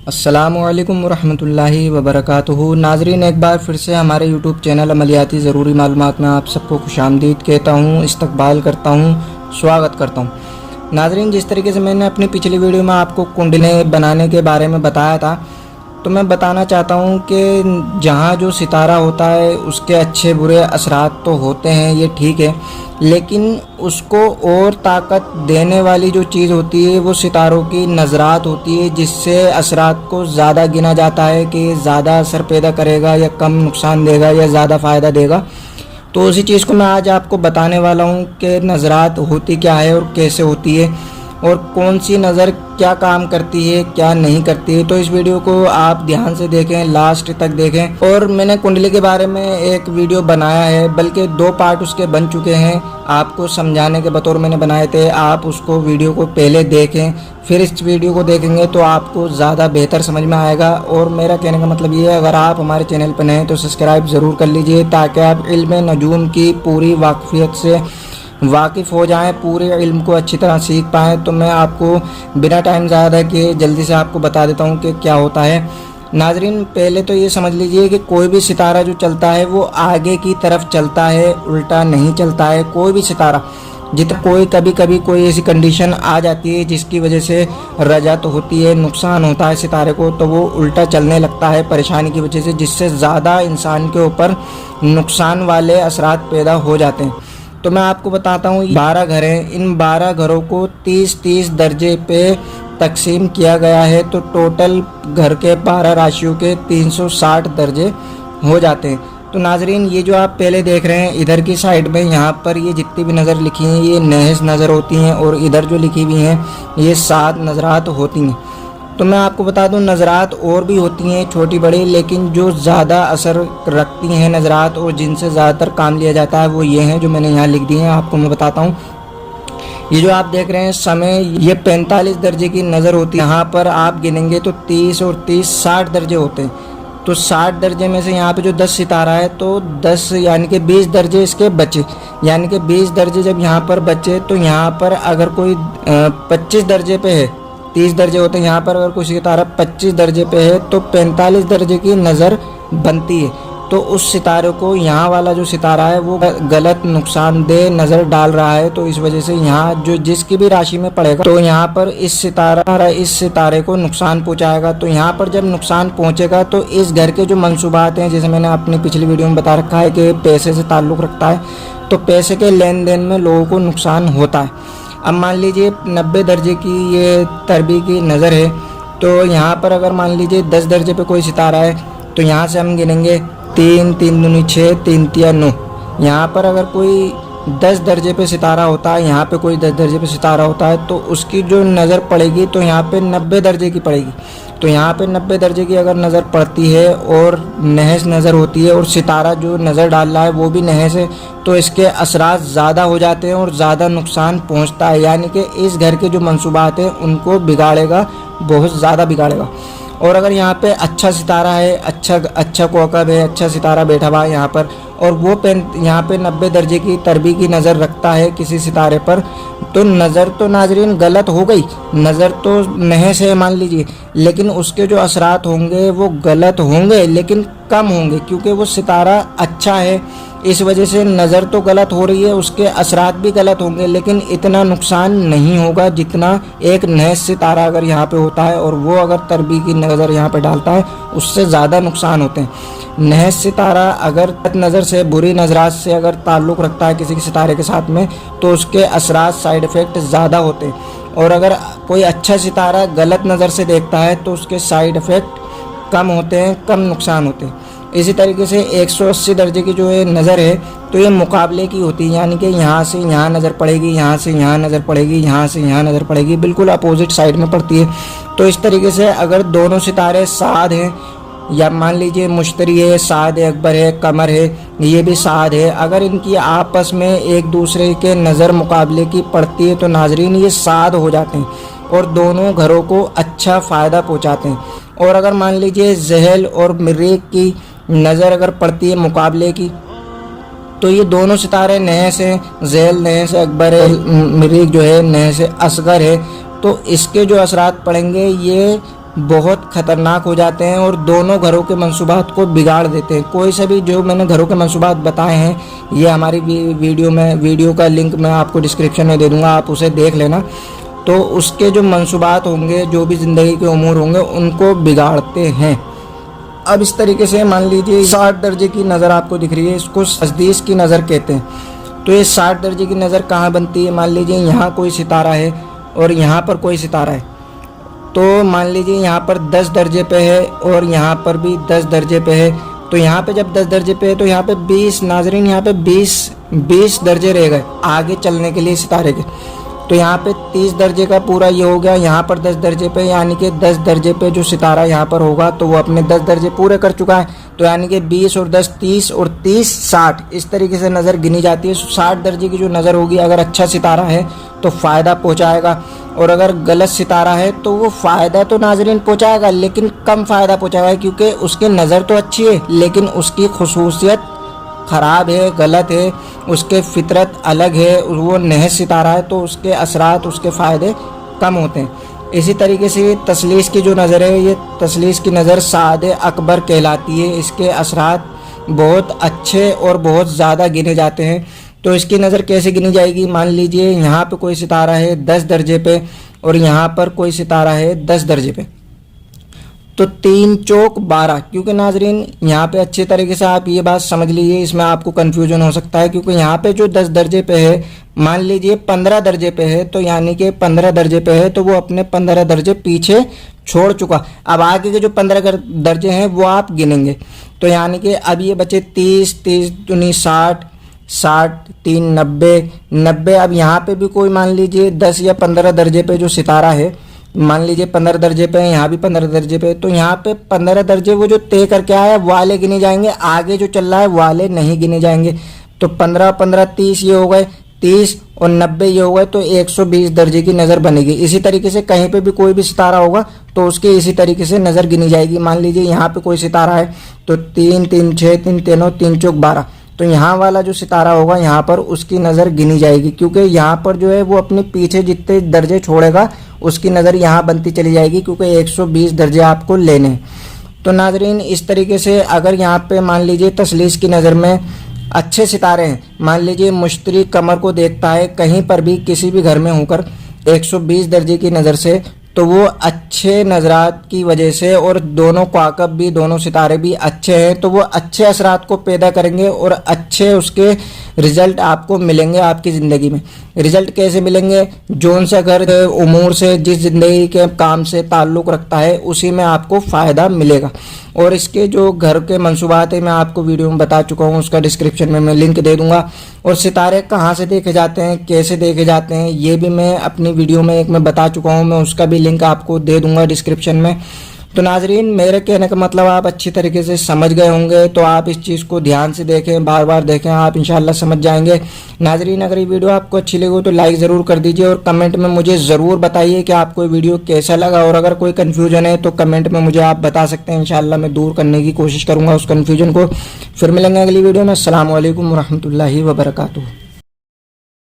अस्सलामुअलैकुम वरहमतुल्लाहि वबरकातुहू। नाजरीन, एक बार फिर से हमारे यूट्यूब चैनल अमलियाती ज़रूरी मालूमात में आप सबको खुशामदीद कहता हूँ, इस्तकबाल करता हूँ, स्वागत करता हूँ। नाजरीन, जिस तरीके से मैंने अपनी पिछली वीडियो में आपको कुंडलें बनाने के बारे में बताया था, तो मैं बताना चाहता हूँ कि जहाँ जो सितारा होता है उसके अच्छे बुरे असरात तो होते हैं, ये ठीक है, लेकिन उसको और ताकत देने वाली जो चीज़ होती है वो सितारों की नज़रात होती है, जिससे असरात को ज़्यादा गिना जाता है कि ज़्यादा असर पैदा करेगा या कम नुकसान देगा या ज़्यादा फ़ायदा देगा। तो उसी चीज़ को मैं आज आपको बताने वाला हूँ कि नज़रात होती क्या है और कैसे होती है और कौन सी नज़र क्या काम करती है क्या नहीं करती है। तो इस वीडियो को आप ध्यान से देखें, लास्ट तक देखें। और मैंने कुंडली के बारे में एक वीडियो बनाया है, बल्कि 2 पार्ट उसके बन चुके हैं, आपको समझाने के बतौर मैंने बनाए थे। आप उसको वीडियो को पहले देखें, फिर इस वीडियो को देखेंगे तो आपको ज़्यादा बेहतर समझ में आएगा। और मेरा कहने का मतलब ये है, अगर आप हमारे चैनल पर नए हैं तो सब्सक्राइब ज़रूर कर लीजिए, ताकि आप इल्म नजूम की पूरी वाकफियत से वाकिफ़ हो जाएं, पूरे इल्म को अच्छी तरह सीख पाएँ। तो मैं आपको बिना टाइम ज़्यादा किए जल्दी से आपको बता देता हूँ कि क्या होता है। नाजरीन, पहले तो ये समझ लीजिए कि कोई भी सितारा जो चलता है वो आगे की तरफ चलता है, उल्टा नहीं चलता है। कोई भी सितारा कभी कभी कोई ऐसी कंडीशन आ जाती है जिसकी वजह से रजत होती है, नुकसान होता है सितारे को, तो वो उल्टा चलने लगता है परेशानी की वजह से, जिससे ज़्यादा इंसान के ऊपर नुकसान वाले असरात पैदा हो जाते हैं। तो मैं आपको बताता हूँ, 12 घर हैं, इन 12 घरों को 30-30 दर्जे पे तकसीम किया गया है। तो टोटल घर के 12 राशियों के 360 दर्जे हो जाते हैं। तो नाजरीन, ये जो आप पहले देख रहे हैं इधर की साइड में, यहाँ पर ये जितनी भी नज़र लिखी हैं ये नहस नज़र होती हैं, और इधर जो लिखी हुई हैं ये 7 नज़रात होती हैं। तो मैं आपको बता दूं, नज़रात और भी होती हैं छोटी बड़ी, लेकिन जो ज़्यादा असर रखती हैं नज़रात और जिनसे ज़्यादातर काम लिया जाता है वो ये हैं जो मैंने यहाँ लिख दिए हैं। आपको मैं बताता हूँ, ये जो आप देख रहे हैं समय, ये 45 दर्जे की नज़र होती है। यहाँ पर आप गिनेंगे तो 30 और 30 60 दर्जे होते हैं। तो 60 दर्जे में से यहाँ पे जो 10 सितारा है तो 10 यानी कि 20 दर्जे इसके बचे, यानी कि 20 दर्जे जब यहाँ पर बचे तो यहाँ पर अगर कोई 25 दर्जे पे है, 30 दर्जे होते हैं, यहाँ पर अगर कोई सितारा 25 दर्जे पे है तो 45 दर्जे की नज़र बनती है। तो उस सितारे को, यहाँ वाला जो सितारा है वो गलत नुकसानदेह नज़र डाल रहा है, तो इस वजह से यहाँ जो जिसकी भी राशि में पड़ेगा तो यहाँ पर इस सितारे को नुकसान पहुँचाएगा। तो यहाँ पर जब नुकसान पहुँचेगा तो इस घर के जो मंसूबात हैं, जैसे मैंने अपनी पिछली वीडियो में बता रखा है कि पैसे से ताल्लुक़ रखता है, तो पैसे के लेन देन में लोगों को नुकसान होता है। अब मान लीजिए 90 दर्जे की ये तरबी की नज़र है, तो यहाँ पर अगर मान लीजिए 10 दर्जे पे कोई सितारा है तो यहाँ से हम गिनेंगे 3 3 दूनी 6, 3 तिया 9। यहाँ पर अगर कोई 10 दर्जे पे सितारा होता है, यहाँ पे कोई 10 दर्जे पे सितारा होता है, तो उसकी जो नज़र पड़ेगी तो यहाँ पे 90 दर्जे की पड़ेगी। तो यहाँ पे 90 दर्जे की अगर नज़र पड़ती है और नहस नज़र होती है और सितारा जो नज़र डाल रहा है वो भी नहस है, तो इसके असरात ज़्यादा हो जाते हैं और ज़्यादा नुकसान पहुँचता है, यानी कि इस घर के जो मंसूबात हैं उनको बिगाड़ेगा, बहुत ज़्यादा बिगाड़ेगा। और अगर यहाँ पे अच्छा सितारा है, अच्छा कौकब है, अच्छा सितारा बैठा हुआ है यहाँ पर, और वो यहाँ पे 90 दर्जे की तरबी की नज़र रखता है किसी सितारे पर, तो नज़र तो नाजरीन गलत हो गई, नज़र तो नहस है मान लीजिए, लेकिन उसके जो असरात होंगे वो गलत होंगे, लेकिन कम होंगे, क्योंकि वो सितारा अच्छा है, इस वजह से नज़र तो गलत हो रही है, उसके असरात भी गलत होंगे, लेकिन इतना नुकसान नहीं होगा जितना एक नहस सितारा अगर यहाँ पे होता है और वो अगर तरबी की नज़र यहाँ पे डालता है, उससे ज़्यादा नुकसान होते हैं। नहस सितारा अगर नज़र से, बुरी नज़रात से अगर ताल्लुक़ रखता है किसी के सितारे के साथ में, तो उसके असरात, साइड इफ़ेक्ट ज़्यादा होते हैं। और अगर कोई अच्छा सितारा गलत नज़र से देखता है तो उसके साइड इफ़ेक्ट कम होते हैं, कम नुकसान होते हैं। इसी तरीके से 180 दर्जे की जो है नज़र है तो ये मुकाबले की होती है, यानी कि यहाँ से यहाँ नज़र पड़ेगी, यहाँ से यहाँ नज़र पड़ेगी, यहाँ से यहाँ नज़र पड़ेगी, बिल्कुल अपोजिट साइड में पड़ती है। तो इस तरीके से अगर दोनों सितारे साध हैं, या मान लीजिए मुश्तरी है, साद अकबर है, कमर है, ये भी साद है, अगर इनकी आपस में एक दूसरे के नज़र मुकाबले की पड़ती है तो नाजरीन ये साद हो जाते हैं और दोनों घरों को अच्छा फ़ायदा पहुँचाते हैं। और अगर मान लीजिए जहल और मरीख की नज़र अगर पड़ती है मुकाबले की, तो ये दोनों सितारे नहस हैं, जहल नहस अकबर है, मरीख जो है नहस असगर है, तो इसके जो असरात पड़ेंगे ये बहुत खतरनाक हो जाते हैं और दोनों घरों के मंसूबात को बिगाड़ देते हैं। कोई से भी जो मैंने घरों के मंसूबात बताए हैं ये हमारी वीडियो का लिंक मैं आपको डिस्क्रिप्शन में दे दूंगा, आप उसे देख लेना। तो उसके जो मंसूबात होंगे, जो भी ज़िंदगी के उमूर होंगे, उनको बिगाड़ते हैं। अब इस तरीके से मान लीजिए 60 दर्जे की नज़र आपको दिख रही है, इसको तस्दीस की नज़र कहते हैं। तो ये 60 दर्जे की नज़र कहाँ बनती है? मान लीजिए यहाँ कोई सितारा है और यहाँ पर कोई सितारा है, तो मान लीजिए यहाँ पर 10 दर्जे पे है और यहाँ पर भी 10 दर्जे पे है। तो यहाँ पे जब 10 दर्जे पे है तो यहाँ पे 20, नाजरीन यहाँ पे 20 दर्जे रह गए आगे चलने के लिए सितारे के। तो यहाँ पे 30 दर्जे का पूरा ये हो गया, यहाँ पर 10 दर्जे पे, यानी कि 10 दर्जे पे जो सितारा यहाँ पर होगा तो वो अपने 10 दर्जे पूरे कर चुका है। तो यानी कि 20 और 10 30 और 30 60, इस तरीके से नज़र गिनी जाती है। 60 दर्जे की जो नज़र होगी, अगर अच्छा सितारा है तो फ़ायदा पहुँचाएगा, और अगर गलत सितारा है तो वो फ़ायदा तो नाजरीन पहुँचाएगा लेकिन कम फ़ायदा पहुँचाएगा, क्योंकि उसकी नज़र तो अच्छी है लेकिन उसकी खुसूसियत ख़राब है, गलत है, उसके फितरत अलग है, वो नहस सितारा है तो उसके असरात, उसके फ़ायदे कम होते हैं। इसी तरीके से ये तसलीस की जो नज़र है, ये तसलीस की नज़र सादे अकबर कहलाती है। इसके असरात बहुत अच्छे और बहुत ज़्यादा गिने जाते हैं। तो इसकी नज़र कैसे गिनी जाएगी? मान लीजिए यहाँ पे कोई सितारा है 10 दर्जे पे और यहाँ पर कोई सितारा है 10 दर्जे पे, तो 3 चौक 12। क्योंकि नाजरीन यहाँ पे अच्छे तरीके से आप ये बात समझ लीजिए, इसमें आपको कन्फ्यूजन हो सकता है, क्योंकि यहाँ पे जो 10 दर्जे पे है, मान लीजिए 15 दर्जे पे है, तो यानी कि 15 दर्जे पे है तो वो अपने 15 दर्जे पीछे छोड़ चुका। अब आगे के जो 15 दर्जे हैं वो आप गिनेंगे, तो यानी कि अब ये बचे 30 दूनी 60 60 3 90। अब यहाँ पे भी कोई मान लीजिए 10 या 15 दर्जे पे जो सितारा है, मान लीजिए 15 दर्जे पे है, यहाँ भी 15 दर्जे पे, तो यहाँ पे 15 दर्जे वो जो तय करके आया वाले गिने जाएंगे, आगे जो चल रहा है वाले नहीं गिने जाएंगे। तो 15 15 30 ये हो गए, 30 और 90 ये हो गए, तो 120 दर्जे की नज़र बनेगी। इसी तरीके से कहीं पे भी कोई भी सितारा होगा तो उसके इसी तरीके से नज़र गिनी जाएगी। मान लीजिए यहाँ पे कोई सितारा है तो 3 3 6 3 3 3 चौक 12, तो यहाँ वाला जो सितारा होगा यहाँ पर उसकी नज़र गिनी जाएगी, क्योंकि यहाँ पर जो है वो अपने पीछे जितने दर्जे छोड़ेगा उसकी नज़र यहाँ बनती चली जाएगी, क्योंकि 120 दर्जे आपको लेने हैं। तो नाजरीन इस तरीके से अगर यहाँ पे मान लीजिए तसलीस की नज़र में अच्छे सितारे हैं, मान लीजिए मुश्तरी कमर को देखता है कहीं पर भी किसी भी घर में होकर 120 दर्जे की नज़र से, तो वो अच्छे नज़रात की वजह से, और दोनों क्वाकब भी, दोनों सितारे भी अच्छे हैं, तो वो अच्छे असरात को पैदा करेंगे और अच्छे उसके रिज़ल्ट आपको मिलेंगे आपकी ज़िंदगी में। रिज़ल्ट कैसे मिलेंगे? जौन सा घर उमूर से, जिस ज़िंदगी के काम से ताल्लुक़ रखता है उसी में आपको फ़ायदा मिलेगा। और इसके जो घर के मंसूबात है मैं आपको वीडियो में बता चुका हूँ, उसका डिस्क्रिप्शन में मैं लिंक दे दूँगा। और सितारे कहाँ से देखे जाते हैं, कैसे देखे जाते हैं, ये भी मैं अपनी वीडियो में एक मैं बता चुका हूँ, मैं उसका भी लिंक आपको दे दूँगा डिस्क्रिप्शन में। तो नाजरीन मेरे कहने का मतलब आप अच्छी तरीके से समझ गए होंगे, तो आप इस चीज़ को ध्यान से देखें, बार बार देखें, आप इंशाल्लाह समझ जाएंगे। नाजरीन अगर ये वीडियो आपको अच्छी लगी हो तो लाइक ज़रूर कर दीजिए और कमेंट में मुझे ज़रूर बताइए कि आपको ये वीडियो कैसा लगा, और अगर कोई कन्फ्यूजन है तो कमेंट में मुझे आप बता सकते हैं, इंशाल्लाह मैं दूर करने की कोशिश करूँगा उस कन्फ्यूजन को। फिर मिलेंगे अगली वीडियो में। अस्सलामु अलैकुम वरहमतुल्लाहि वबरकातुहू।